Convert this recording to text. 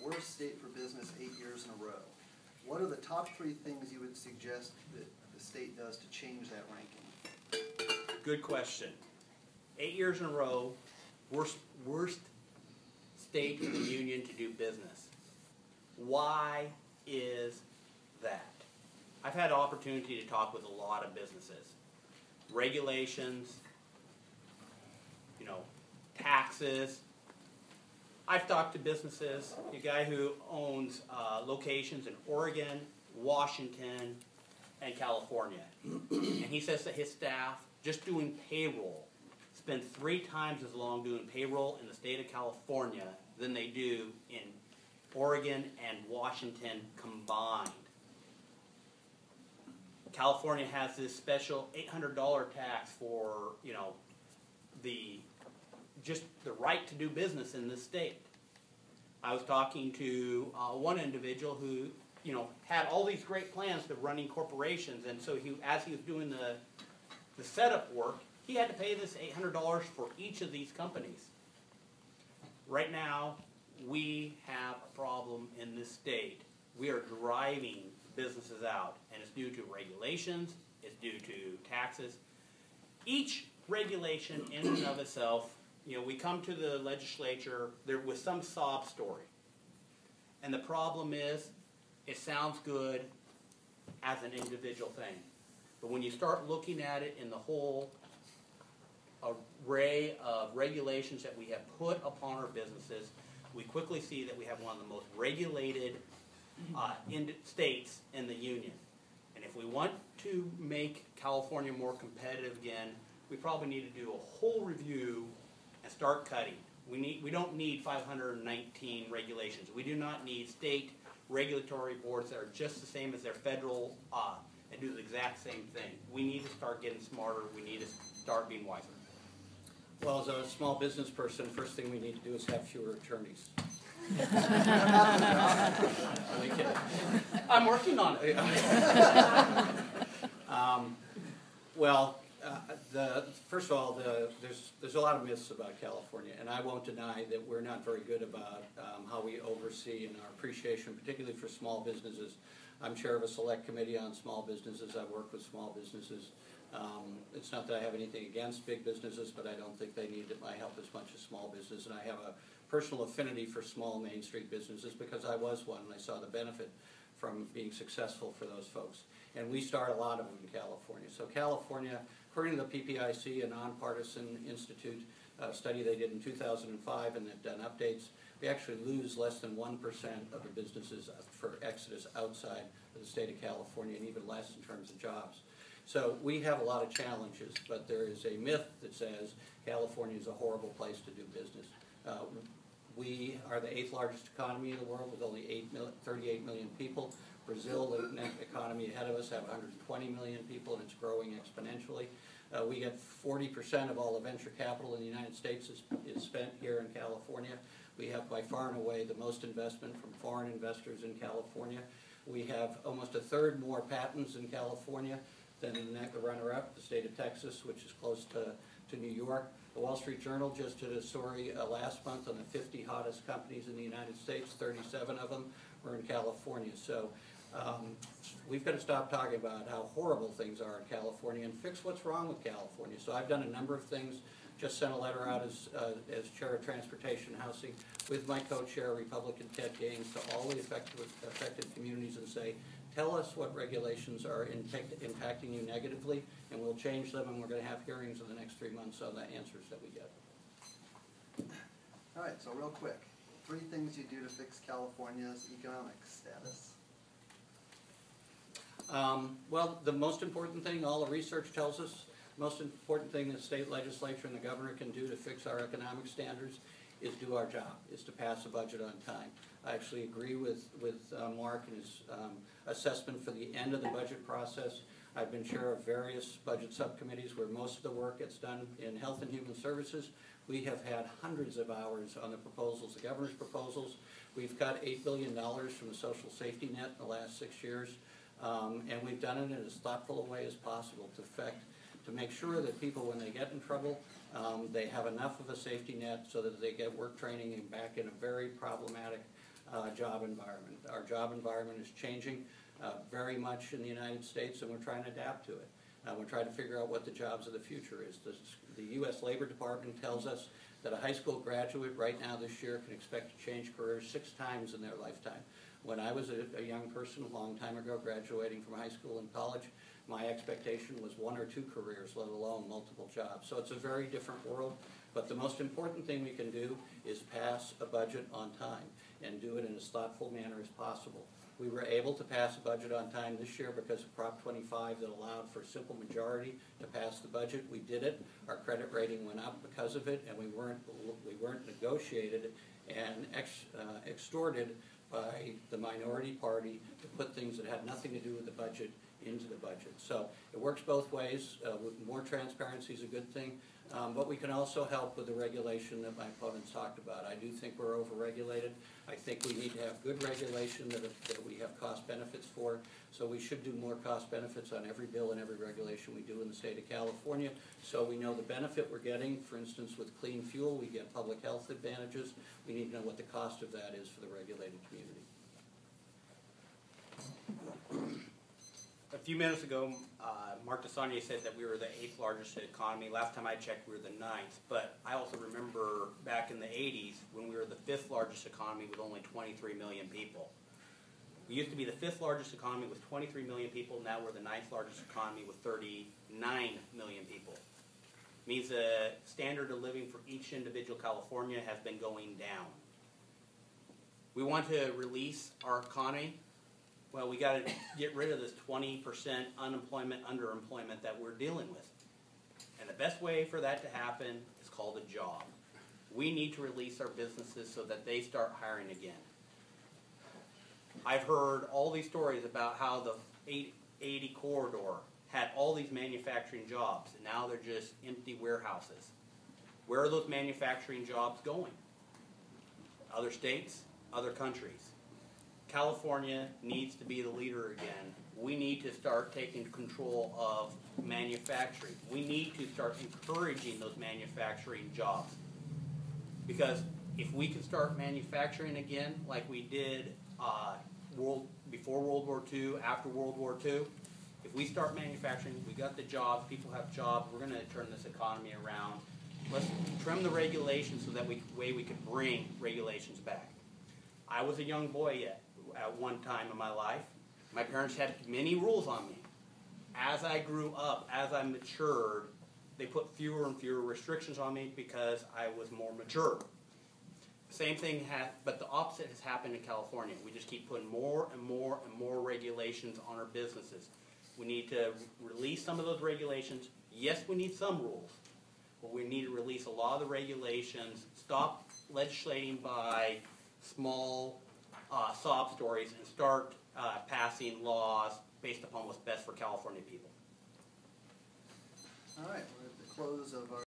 worst state for business 8 years in a row. What are the top 3 things you would suggest that the state does to change that ranking? Good question. 8 years in a row, worst state in the union to do business. Why is that? I've had an opportunity to talk with a lot of businesses. Regulations, taxes. I've talked to businesses, a guy who owns locations in Oregon, Washington, and California. And he says that his staff, just doing payroll, spend 3 times as long doing payroll in the state of California than they do in Oregon and Washington combined. California has this special $800 tax for, the right to do business in this state. I was talking to one individual who, had all these great plans to running corporations, and so as he was doing the setup work, he had to pay this $800 for each of these companies. Right now, we have a problem in this state. We are driving businesses out, and it's due to regulations, it's due to taxes. Each regulation in and of itself, we come to the legislature there with some sob story. And the problem is, it sounds good as an individual thing. But when you start looking at it in the whole array of regulations that we have put upon our businesses, we quickly see that we have one of the most regulated states in the union. And if we want to make California more competitive again, we probably need to do a whole review and start cutting. We don't need 519 regulations. We do not need state regulatory boards that are just the same as their federal and do the exact same thing. We need to start getting smarter. We need to start being wiser. Well, as a small business person, first thing we need to do is have fewer attorneys. Only kidding. I'm working on it. First of all, there's a lot of myths about California, and I won't deny that we're not very good about how we oversee and our appreciation, particularly for small businesses. I'm chair of a select committee on small businesses. I work with small businesses. It's not that I have anything against big businesses, but I don't think they need my help as much as small business, and I have a personal affinity for small Main Street businesses because I was one and I saw the benefit from being successful for those folks. And we start a lot of them in California. So California, according to the PPIC, a nonpartisan institute study they did in 2005, and they've done updates, we actually lose less than 1% of the businesses for exodus outside of the state of California, and even less in terms of jobs. So we have a lot of challenges, but there is a myth that says California is a horrible place to do business. We are the 8th largest economy in the world with only 38 million people. Brazil, the next economy ahead of us, have 120 million people, and it's growing exponentially. We get 40% of all the venture capital in the United States is spent here in California. We have by far and away the most investment from foreign investors in California. We have almost a third more patents in California than the runner-up, the state of Texas, which is close to New York. The Wall Street Journal just did a story last month on the 50 hottest companies in the United States. 37 of them were in California. So we've got to stop talking about how horrible things are in California and fix what's wrong with California. So I've done a number of things. Just sent a letter out as Chair of Transportation and Housing with my co-chair, Republican Ted Gaines, to all the affected communities and say, tell us what regulations are impacting you negatively, and we'll change them, and we're going to have hearings in the next 3 months on the answers that we get. All right, so real quick, 3 things you do to fix California's economic status. Well, the most important thing, all the research tells us, the most important thing the state legislature and the governor can do to fix our economic standards is do our job, is to pass a budget on time. I actually agree with Mark and his assessment for the end of the budget process. I've been chair of various budget subcommittees where most of the work gets done in Health and Human Services. We have had hundreds of hours on the proposals, the governor's proposals. We've got $8 billion from the social safety net in the last 6 years, and we've done it in as thoughtful a way as possible to make sure that people, when they get in trouble, they have enough of a safety net so that they get work training and back in a very problematic job environment. Our job environment is changing very much in the United States, and we're trying to adapt to it. We're trying to figure out what the jobs of the future is. The U.S. Labor Department tells us that a high school graduate right now this year can expect to change careers 6 times in their lifetime. When I was a young person a long time ago graduating from high school and college, my expectation was 1 or 2 careers, let alone multiple jobs. So it's a very different world, but the most important thing we can do is pass a budget on time and do it in as thoughtful manner as possible. We were able to pass a budget on time this year because of Prop 25 that allowed for a simple majority to pass the budget. We did it. Our credit rating went up because of it, and we weren't negotiated and extorted by the minority party to put things that had nothing to do with the budget into the budget. So it works both ways. More transparency is a good thing, but we can also help with the regulation that my opponents talked about. I do think we're over-regulated. I think we need to have good regulation that we have cost benefits for. So we should do more cost benefits on every bill and every regulation we do in the state of California, so we know the benefit we're getting. For instance, with clean fuel, we get public health advantages. We need to know what the cost of that is for the regulated community. A few minutes ago, Mark DeSaulnier said that we were the 8th largest economy. Last time I checked, we were the 9th. But I also remember back in the 80s when we were the 5th largest economy with only 23 million people. We used to be the 5th largest economy with 23 million people. Now we're the 9th largest economy with 39 million people. It means the standard of living for each individual California has been going down. We want to release our economy. Well, we got to get rid of this 20% unemployment, underemployment that we're dealing with. And the best way for that to happen is called a job. We need to release our businesses so that they start hiring again. I've heard all these stories about how the 80 corridor had all these manufacturing jobs, and now they're just empty warehouses. Where are those manufacturing jobs going? Other states, other countries. California needs to be the leader again. We need to start taking control of manufacturing. We need to start encouraging those manufacturing jobs. Because if we can start manufacturing again like we did before World War II, after World War II, if we start manufacturing, we got the jobs, people have jobs, we're going to turn this economy around. Let's trim the regulations so that we can bring regulations back. I was a young boy at one time in my life. My parents had many rules on me. As I grew up, as I matured, they put fewer and fewer restrictions on me because I was more mature. Same thing, but the opposite has happened in California. We just keep putting more and more and more regulations on our businesses. We need to release some of those regulations. Yes, we need some rules, but we need to release a lot of the regulations, stop legislating by small sob stories, and start passing laws based upon what's best for California people. All right, we're at the close of our